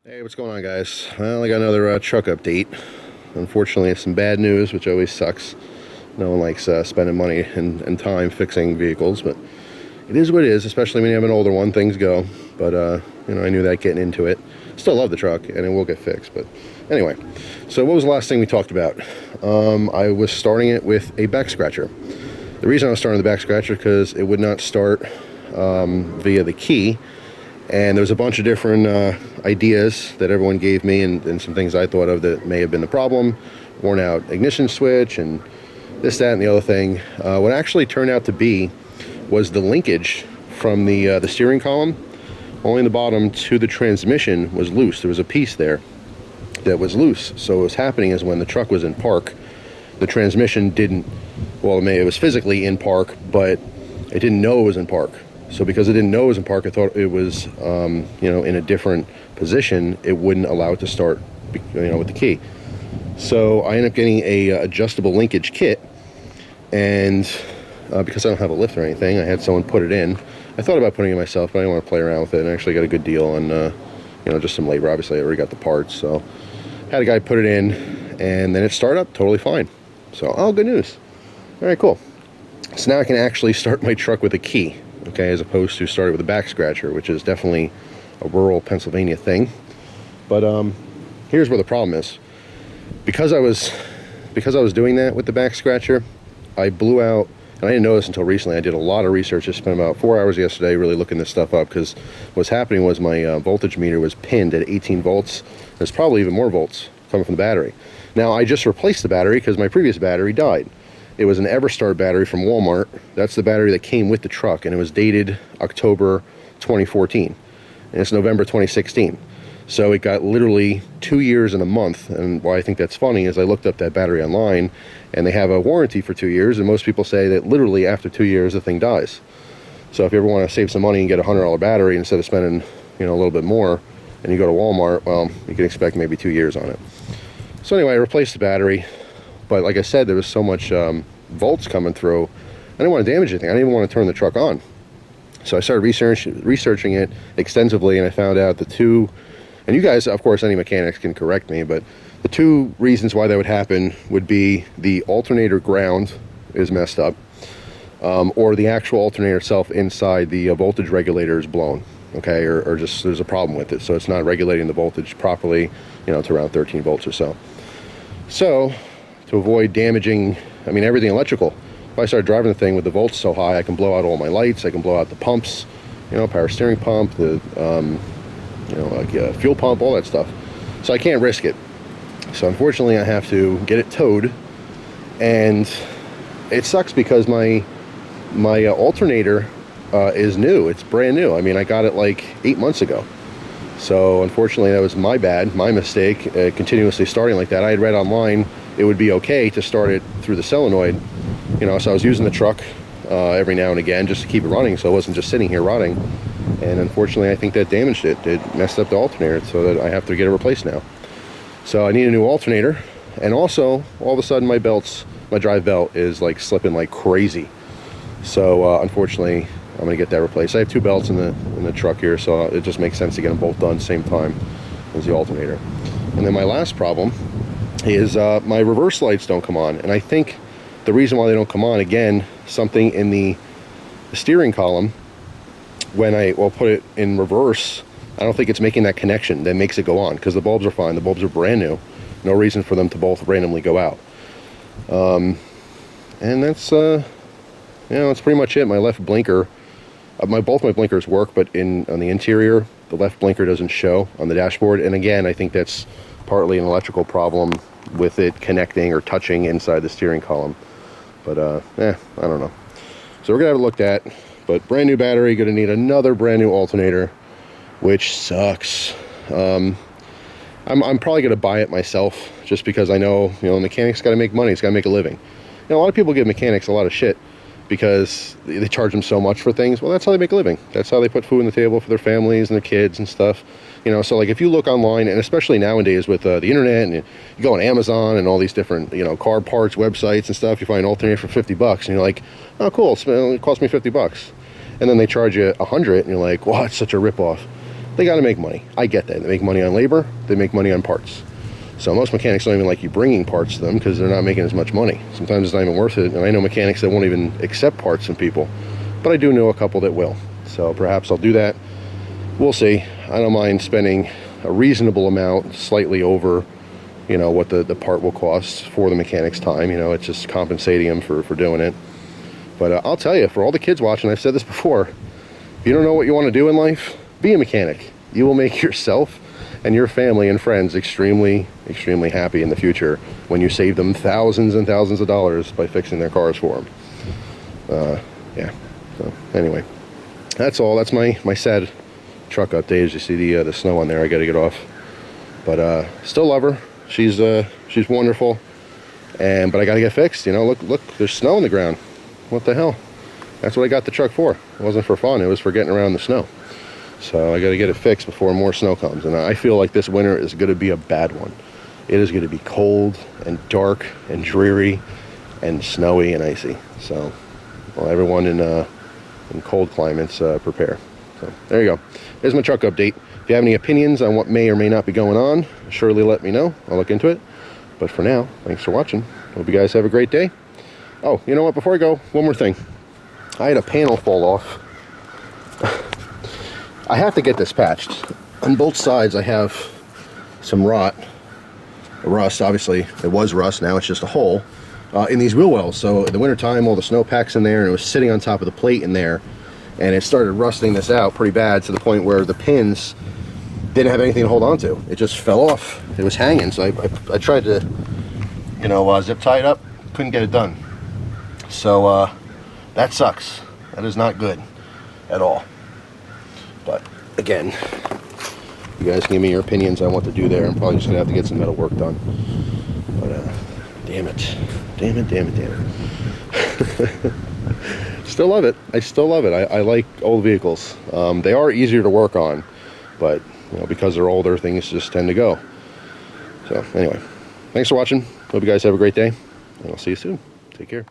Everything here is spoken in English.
Hey, what's going on, guys? Well, I got another truck update. Unfortunately, it's some bad news, which always sucks. No one likes spending money and time fixing vehicles, but it is what it is, especially when you have an older one. Things go. But, I knew that getting into it. Still love the truck, and it will get fixed. But anyway, so what was the last thing we talked about? I was starting it with a back scratcher. The reason I was starting the back scratcher because it would not start via the key. And there was a bunch of different ideas that everyone gave me and some things I thought of that may have been the problem. Worn out ignition switch and this, that, and the other thing. What actually turned out to be was the linkage from the steering column, only in the bottom, to the transmission was loose. There was a piece there that was loose. So what was happening is when the truck was in park, the transmission didn't, well, it was physically in park, but it didn't know it was in park. So because it didn't know it was in park, I thought it was, in a different position. It wouldn't allow it to start, with the key. So I ended up getting a adjustable linkage kit, and because I don't have a lift or anything, I had someone put it in. I thought about putting it myself, but I didn't want to play around with it, and I actually got a good deal on, just some labor. Obviously, I already got the parts, so had a guy put it in, and then it started up totally fine. So, oh, good news. All right, cool. So now I can actually start my truck with a key. Okay, as opposed to starting with a back scratcher, which is definitely a rural Pennsylvania thing. But here's where the problem is. Because I was doing that with the back scratcher, I blew out, and I didn't know this until recently. I did a lot of research. I spent about 4 hours yesterday really looking this stuff up, because what's happening was my voltage meter was pinned at 18 volts. There's probably even more volts coming from the battery. Now, I just replaced the battery because my previous battery died. It was an Everstart battery from Walmart. That's the battery that came with the truck, and it was dated October 2014, and it's November 2016. So it got literally 2 years and a month. And why I think that's funny is I looked up that battery online, and they have a warranty for 2 years, and most people say that literally after 2 years the thing dies. So if you ever want to save some money and get a $100 battery instead of spending a little bit more, and you go to Walmart, well, you can expect maybe 2 years on it. So anyway, I replaced the battery. But like I said, there was so much volts coming through, I didn't want to damage anything. I didn't even want to turn the truck on. So I started researching it extensively, and I found out the two, and you guys, of course, any mechanics can correct me, but the two reasons why that would happen would be the alternator ground is messed up, or the actual alternator itself inside the voltage regulator is blown, okay, or just there's a problem with it. So it's not regulating the voltage properly, to around 13 volts or so. So to avoid damaging, everything electrical. If I start driving the thing with the volts so high, I can blow out all my lights, I can blow out the pumps, power steering pump, the, fuel pump, all that stuff. So I can't risk it. So unfortunately, I have to get it towed, and it sucks because my alternator is new. It's brand new. I got it like 8 months ago. So unfortunately, that was my bad, my mistake, continuously starting like that. I had read online it would be okay to start it through the solenoid, so I was using the truck every now and again just to keep it running, so it wasn't just sitting here rotting. And unfortunately, I think that damaged it. It messed up the alternator, so that I have to get it replaced now. So I need a new alternator, and also all of a sudden my drive belt is like slipping like crazy. So unfortunately, I'm gonna get that replaced. I have two belts in the truck here, so it just makes sense to get them both done at the same time as the alternator. And then my last problem is my reverse lights don't come on, and I think the reason why they don't come on, again, something in the steering column, when I put it in reverse, I don't think it's making that connection that makes it go on, because the bulbs are fine, the bulbs are brand new, no reason for them to both randomly go out. And that's that's pretty much it. My left blinker, both my blinkers work, but on the interior, the left blinker doesn't show on the dashboard, and again, I think that's partly an electrical problem with it connecting or touching inside the steering column. But I don't know. So we're gonna have it looked at. But brand new battery, gonna need another brand new alternator, which sucks. I'm probably gonna buy it myself, just because I know the mechanic's got to make money. He's got to make a living. A lot of people give mechanics a lot of shit because they charge them so much for things. Well, that's how they make a living. That's how they put food on the table for their families and their kids and stuff. So like if you look online, and especially nowadays with the internet, and you go on Amazon and all these different, car parts websites and stuff, you find an alternator for $50, and you're like, oh, cool, it cost me $50. And then they charge you $100, and you're like, wow, it's such a ripoff. they got to make money. I get that. They make money on labor, they make money on parts. So most mechanics don't even like you bringing parts to them because they're not making as much money. Sometimes it's not even worth it. And I know mechanics that won't even accept parts from people, but I do know a couple that will. So perhaps I'll do that. We'll see. I don't mind spending a reasonable amount, slightly over, you know, what the part will cost for the mechanic's time. You know, it's just compensating them for doing it. But I'll tell you, for all the kids watching, I've said this before, if you don't know what you want to do in life, be a mechanic. You will make yourself and your family and friends extremely, extremely happy in the future when you save them thousands and thousands of dollars by fixing their cars for them. Yeah, so anyway, that's all. That's my sad truck update. As you see the snow on there, I got to get off. But still love her. She's wonderful. But I got to get fixed. You know, look, there's snow on the ground. What the hell? That's what I got the truck for. It wasn't for fun. It was for getting around the snow. So I got to get it fixed before more snow comes. And I feel like this winter is going to be a bad one. It is going to be cold and dark and dreary and snowy and icy. So, well, everyone in cold climates, prepare. So there you go. There's my truck update. If you have any opinions on what may or may not be going on, surely let me know. I'll look into it. But for now, thanks for watching. Hope you guys have a great day. Oh, you know what? Before I go, one more thing. I had a panel fall off. I have to get this patched. On both sides I have some rust, obviously. It was rust, now it's just a hole in these wheel wells. So in the winter time, all the snow packs in there, and it was sitting on top of the plate in there, and it started rusting this out pretty bad to the point where the pins didn't have anything to hold on to. It just fell off. It was hanging. So I tried to, you know, zip tie it up. Couldn't get it done. So that sucks. That is not good at all. But again, you guys can give me your opinions on what to do there. I'm probably just gonna have to get some metal work done. But damn it. Still love it. I still love it. I like old vehicles. They are easier to work on, but you know, because they're older, things just tend to go. So anyway, thanks for watching. Hope you guys have a great day, and I'll see you soon. Take care.